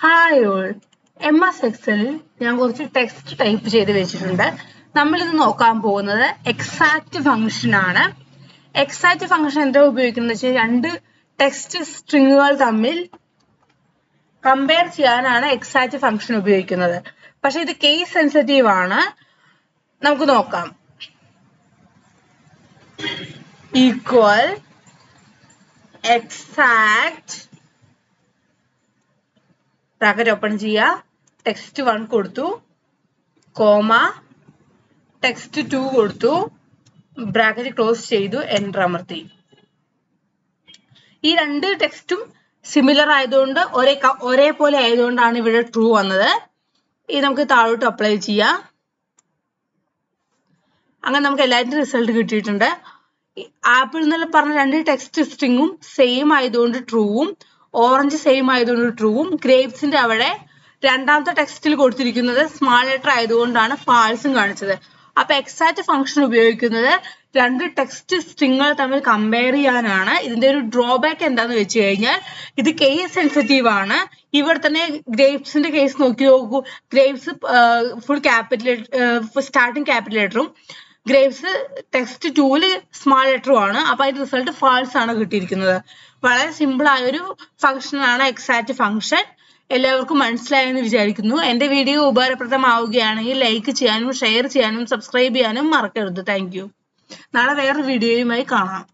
Hi all, MS എക്സലിൽ ഞാൻ കുറച്ച് text type ചെയ്ത് വെച്ചിട്ടുണ്ട്. നമ്മളിത് നോക്കാൻ പോകുന്നത് എക്സാക്റ്റ് ഫംഗ്ഷൻ ആണ്. എക്സാക്റ്റ് ഫംഗ്ഷൻ എന്താ ഉപയോഗിക്കുന്നത് വെച്ചാൽ രണ്ട് ടെക്സ്റ്റ് സ്ട്രിങ്ങുകൾ തമ്മിൽ കമ്പയർ ചെയ്യാനാണ് എക്സാക്റ്റ് ഫംഗ്ഷൻ ഉപയോഗിക്കുന്നത്. പക്ഷെ ഇത് കേസ് സെൻസിറ്റീവ് ആണ്. നമുക്ക് നോക്കാം. ഈക്വൽ എക്സാക്റ്റ് ബ്രാക്കറ്റ് ഓപ്പൺ ചെയ്യുക, ടെക്സ്റ്റ് 1 കൊടുത്തു, കോമ ടെക്സ്റ്റ് 2 കൊടുത്തു, ബ്രാക്കറ്റ് ക്ലോസ് ചെയ്തു, എന്റർ അമർത്തി. ഈ രണ്ട് ടെക്സ്റ്റും സിമിലർ ആയതുകൊണ്ട് ഒരേപോലെ ആയതുകൊണ്ടാണ് ഇവിടെ ട്രൂ വന്നത്. ഇത് നമുക്ക് താഴോട്ട് അപ്ലൈ ചെയ്യാം. അങ്ങനെ നമുക്ക് എല്ലാത്തിനും റിസൾട്ട് കിട്ടിയിട്ടുണ്ട്. ആപ്പിൾ എന്നുള്ള പറഞ്ഞ രണ്ട് ടെക്സ്റ്റ് സ്ട്രിങ്ങും സെയിം ആയതുകൊണ്ട് ട്രൂവും, ഓറഞ്ച് സെയിം ആയതുകൊണ്ട് ട്രൂവും, ഗ്രേപ്സിന്റെ അവിടെ രണ്ടാമത്തെ ടെക്സ്റ്റിൽ കൊടുത്തിരിക്കുന്നത് സ്മാൾ ലെറ്റർ ആയതുകൊണ്ടാണ് ഫാൾസും കാണിച്ചത്. അപ്പൊ എക്സാക്റ്റ് ഫംഗ്ഷൻ ഉപയോഗിക്കുന്നത് രണ്ട് ടെക്സ്റ്റ് സ്ട്രിങ്ങുകൾ തമ്മിൽ കമ്പയർ ചെയ്യാനാണ്. ഇതിന്റെ ഒരു ഡ്രോബാക്ക് എന്താന്ന് വെച്ച് കഴിഞ്ഞാൽ ഇത് കേസ് സെൻസിറ്റീവ് ആണ്. ഇവിടെ തന്നെ ഗ്രേപ്സിന്റെ കേസ് നോക്കൂ. Grapes full capital starting capital ലെറ്ററും ഗ്രേപ്സ് ടെക്സ്റ്റ് 2 സ്മാൾ ലെറ്ററും ആണ്. അപ്പൊ അതിന്റെ റിസൾട്ട് ഫാൾസ് ആണ് കിട്ടിയിരിക്കുന്നത്. വളരെ സിമ്പിൾ ആയൊരു ഫംഗ്ഷൻ ആണ് എക്സാക്റ്റ് ഫംഗ്ഷൻ. എല്ലാവർക്കും മനസ്സിലായെന്ന് വിചാരിക്കുന്നു. എന്റെ വീഡിയോ ഉപകാരപ്രദമാവുകയാണെങ്കിൽ ലൈക്ക് ചെയ്യാനും ഷെയർ ചെയ്യാനും സബ്സ്ക്രൈബ് ചെയ്യാനും മറക്കരുത്. Thank you. നാളെ വേറൊരു വീഡിയോയുമായി കാണാം.